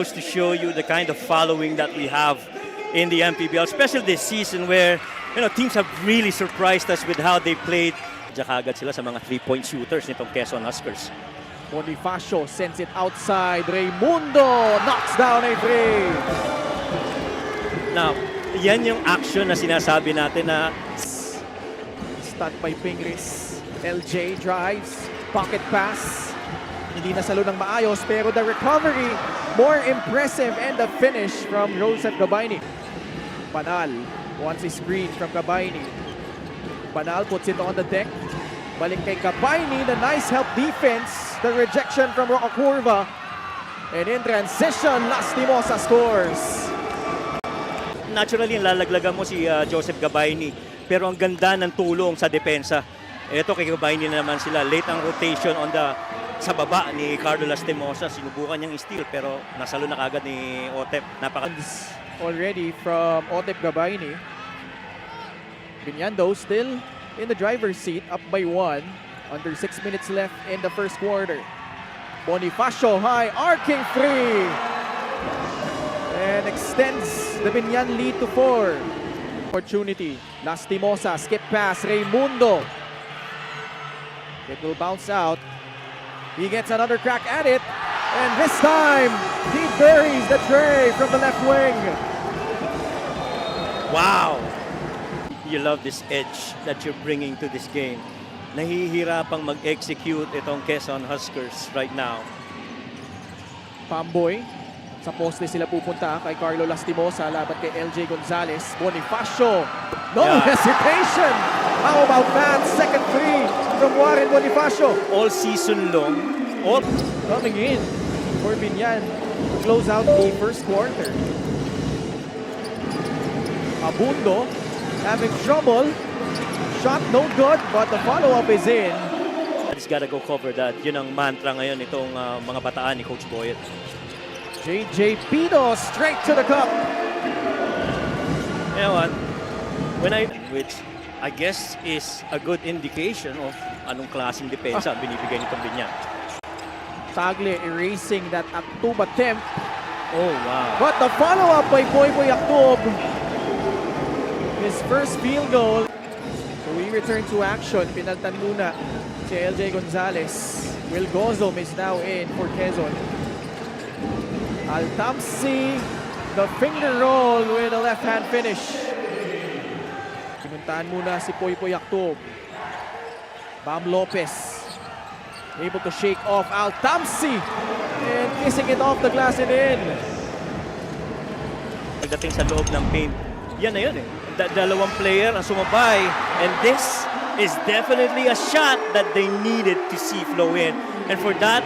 To show you the kind of following that we have in the MPBL, especially this season where teams have really surprised us with how they played. Diyan agad sila sa mga 3-point shooters nitong Quezon Huskers. Bonifacio sends it outside. Raimundo knocks down a three. Now, yan yung action na sinasabi natin na Stunned by Pingris. LJ drives. Pocket pass. Hindi nasalo ng maayos pero the recovery more impressive and the finish from Joseph Gabayni. Banal wants a screen from Gabayni. Banal puts it on the deck. Balik kay Gabayni, the nice help defense. The rejection from Roca Curva. And in transition, Lastimosa scores. naturally lalaglagan mo si Joseph Gabayni, pero ang ganda ng tulong sa depensa. Ito kay Gabayni na naman sila. Late ang rotation on the sa baba ni Carlo Lastimosa. Sinubukan niyang steal pero nasalo na kagad ni Otep. Already from Otep Gabayni. Binyando still in the driver's seat, up by 1. Under 6 minutes left in the first quarter. Bonifacio high, arcing free. And extends the Binyan lead to 4. Opportunity. Lastimosa, skip pass, Raimundo. It will bounce out. He gets another crack at it. And this time, he buries the tray from the left wing. Wow! You love this edge that you're bringing to this game. Nahihirapang mag-execute itong Quezon Huskers right now. Pamboy. Sa poste sila pupunta kay Carlo Lastimosa laban kay LJ Gonzalez. Bonifacio. No hesitation. How about that? Second three from Warren Bonifacio. All season long. All Coming in for Binyan to close out the first quarter. Abundo having trouble. Shot no good, but the follow-up is in. He's gotta go cover that. Yun ang mantra ngayon itong mga bataan ni Coach Boyet. JJ Pino straight to the cup. You know what? Which I guess is a good indication of anong klaseng depensa ang binibigay nitong Binyan. Tagle erasing that Actub attempt. Oh, wow. But the follow-up by Boy Actub. His first field goal. So we return to action. Pinaltan muna si LJ Gonzalez. Will Gozom is now in for Quezon. Altamsi, the finger roll with a left-hand finish. Pinuntahan muna si Poy Actub. Bam Lopez able to shake off Altamsi and kissing it off the glass and in. Pagdating sa loob ng paint, yan na yun eh. Dalawang player ang sumabay, and this is definitely a shot that they needed to see flow in. And for that,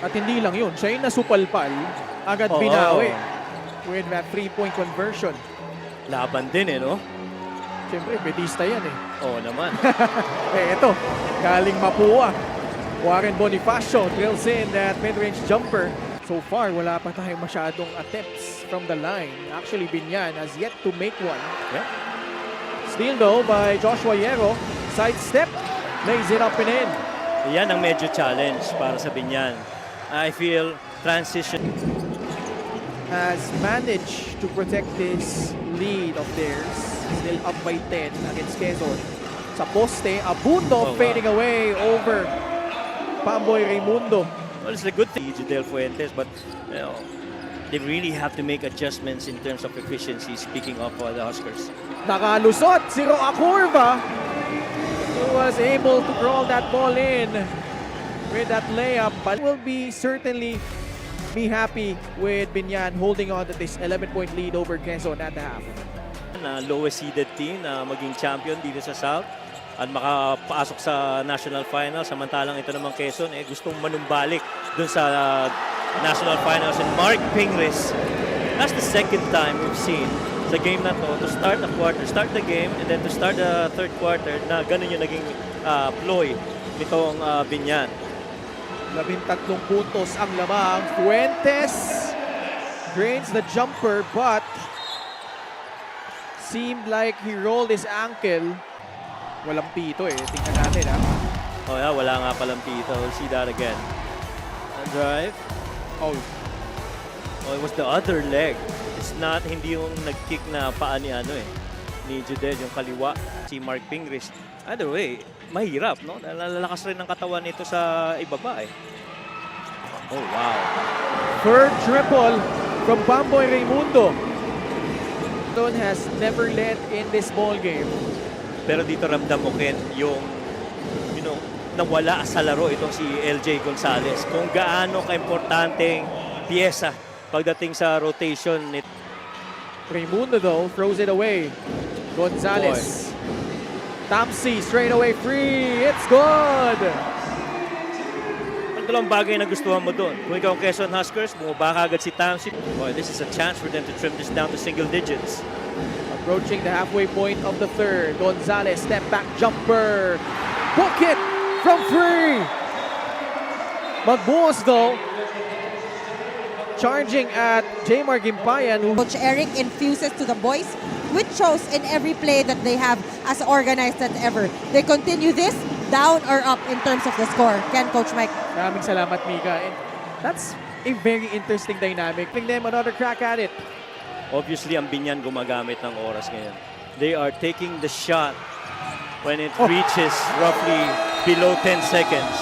at hindi lang yun, siya yung nasupalpal, agad binawi with that 3-point conversion. Laban din eh, no? Siyempre, bedista yan eh. Oo naman. Ito, galing Mapua. Warren Bonifacio drills in that mid-range jumper. So far, wala pa tayong masyadong attempts from the line. Actually, Binyan has yet to make one. Yeah. Steal though by Joshua Yero. Sidestep, lays it up and in. Yan ang medyo challenge para sa Binyan. I feel transition Has managed to protect this lead of theirs. Still up by 10 against Quezon. Sa poste, Abundo fading away over Pamboy Raimundo. Well, it's a good thing, Judel Fuentes, but they really have to make adjustments in terms of efficiency, speaking of the Huskers. Nakalusot si Roca Curva, who was able to crawl that ball in with that layup, but will be certainly be happy with Binyan holding on to this 11-point lead over Quezon at the half. Lowest seeded team na maging champion dito sa South at makapasok sa National Final, samantalang ito namang Quezon gustong manumbalik dun sa National Finals. And Mark Pingris, that's the second time we've seen sa game na to start the game and then to start the third quarter na ganun yung naging ploy nitong Binyan. 13 puntos ang lamang. Fuentes drains the jumper but seemed like he rolled his ankle. Walang pito eh. Tingnan natin ha. Oh yeah, wala nga palang pito. We'll see that again. A drive. Oh. Oh, it was the other leg. It's not, hindi yung nag-kick na paa ni ni Judel, yung kaliwa, si Mark Pingris. Either way, mahirap, no? Lalakas rin ng katawan nito sa ibaba eh. Oh, wow. Third triple from Pamboy Raimundo. Don has never led in this ball game. Pero dito ramdam mo, Ken, yung, nawala sa laro itong si LJ Gonzalez. Kung gaano ka-importanteng piyesa pagdating sa rotation nito. Raimundo though throws it away. Gonzalez. Tamsi straight away free. It's good. Ang dalawang bagay na gustuhan mo doon. Kung ikaw ang Quezon Huskers, bumaba ka agad si Tamsi. Boy, this is a chance for them to trim this down to single digits. Approaching the halfway point of the third. Gonzalez, step back jumper. Book it from three. Magbuhos though. Charging at Jmar Gimpayan. Coach Eric infuses to the boys, which shows in every play that they have as organized as ever. They continue this down or up in terms of the score. Ken, Coach Mike. Maraming salamat, Mika. And that's a very interesting dynamic. Giving them another crack at it. Obviously, ang Binyan gumagamit ng oras ngayon. They are taking the shot when it reaches roughly below 10 seconds.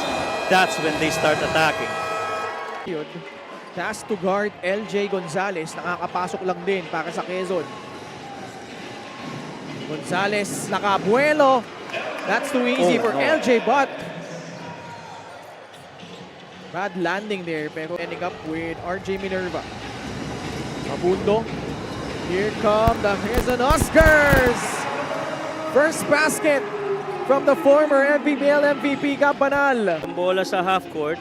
That's when they start attacking. Yun. Task to guard LJ Gonzalez. Nakakapasok lang din para sa Quezon. Gonzalez nakabuelo. That's too easy for LJ, but bad landing there, pero ending up with RJ Minerva. Abundo. Here come the Quezon Huskers. First basket from the former NPBL MVP Gab Banal. Ang bola sa half court,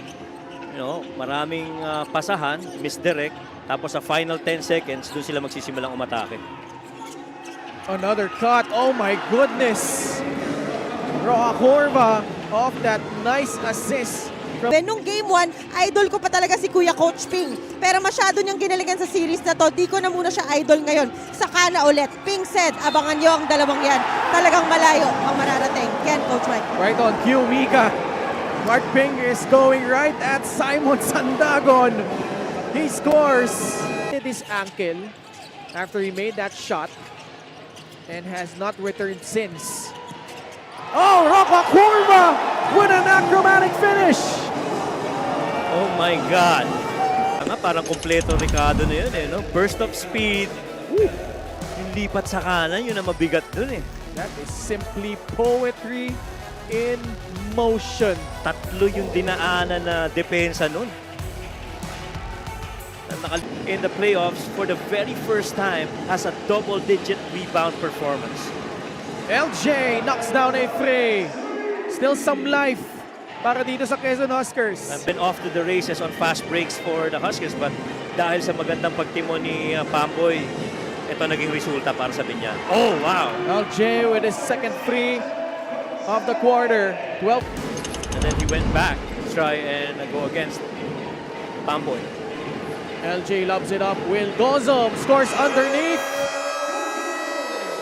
maraming pasahan, misdirect, tapos sa final 10 seconds, doon sila magsisimulang umatake. Another cut. Oh my goodness. Roa Corva off that nice assist. Nung game 1, idol ko pa talaga si Kuya Coach Ping. Pero masyado niyang ginalingan sa series na to. Di ko na muna siya idol ngayon. Saka na ulit. Ping said, abangan niyo ang dalawang yan. Talagang malayo ang mararating. Yan, Coach Mike. Right on cue, Mika. Mark Ping is going right at Simon Sandagon. He scores. His ankle after he made that shot and has not returned since. Oh, Roca Corva with an acrobatic finish. Oh my God. Parang kompleto Ricardo na yun no? Burst of speed. Yung lipat sa kanan, yun ang mabigat dun That is simply poetry in motion. Tatlo yung dinaanan na depensa nun. In the playoffs, for the very first time, has a double-digit rebound performance. LJ knocks down a three. Still some life para dito sa Quezon Huskers. I've been off to the races on fast breaks for the Huskers, but dahil sa magandang pagtimo ni Pamboy, ito naging resulta para sa Binyan. Oh, wow! LJ with his second three of the quarter. 12. And then he went back to try and go against Pamboy. LJ lobs it up. Will Gozom scores underneath.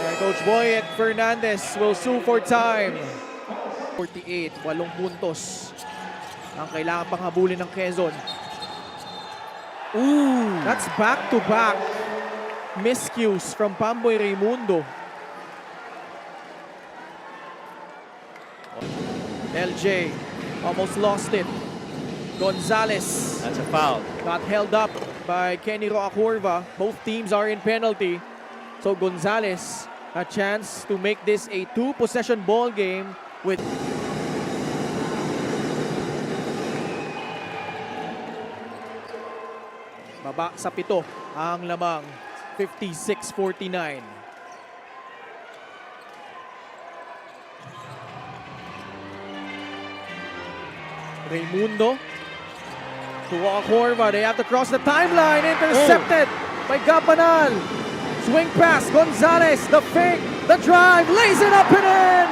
And Coach Boyet Fernandez will sue for time. 48, 8 puntos ang kailangan pang habulin ng Quezon. Ooh, that's back-to-back miscues from Pamboy Raimundo. LJ almost lost it. Gonzalez That's a foul. got held up by Kenny Roacorva. Both teams are in penalty. So Gonzalez a chance to make this a 2-possession ball game with baba sa 7 ang lamang. 56-49. Raimundo to Roacorva. They have to cross the timeline. Intercepted by Gabanal. Swing pass. Gonzalez. The fake. The drive. Lays it up and in.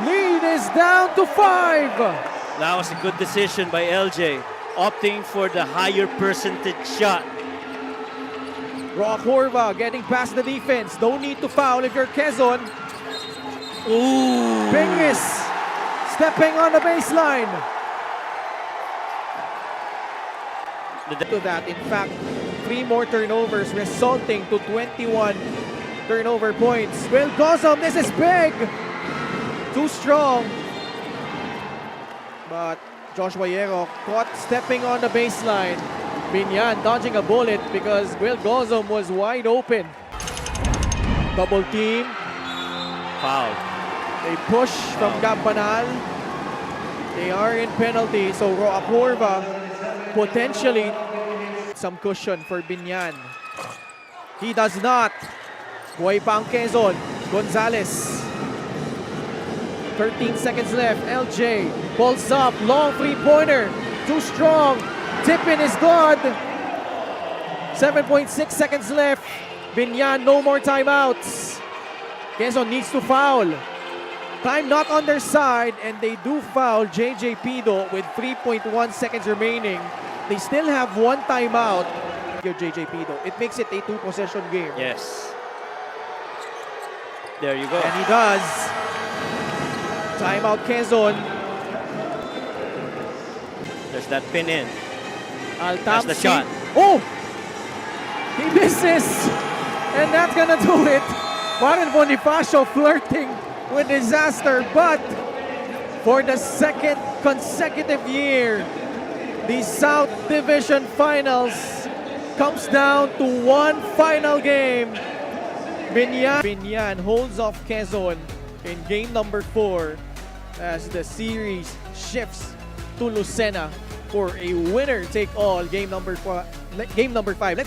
Lead is down to 5. That was a good decision by LJ, opting for the higher percentage shot. Roacorva getting past the defense. Don't need to foul if you're Quezon. Ooh! Pingris stepping on the baseline. to that. In fact, 3 more turnovers resulting to 21 turnover points. Will Gozom, this is big! Too strong. But Joshua Yero caught stepping on the baseline. Binyan dodging a bullet because Will Gozom was wide open. Double team. Foul. They push from Campanal. They are in penalty. So Roa Porva potentially some cushion for Binyan. He does not. Buhay pa ang Quezon. Gonzalez. 13 seconds left. LJ pulls up. Long three-pointer. Too strong. Tip-in is good. 7.6 seconds left. Binyan, no more timeouts. Quezon needs to foul. Time not on their side, and they do foul JJ Pido with 3.1 seconds remaining. They still have 1 timeout. JJ Pido. It makes it a 2-possession game. Yes. There you go. And he does. Timeout Quezon. There's that pin in. Altamsi. That's the shot. Oh! He misses. And that's gonna do it. Warren Bonifacio flirting with disaster, but for the second consecutive year, the South Division Finals comes down to 1 final game. Binyan holds off Quezon in game number 4 as the series shifts to Lucena for a winner-take-all game number 5.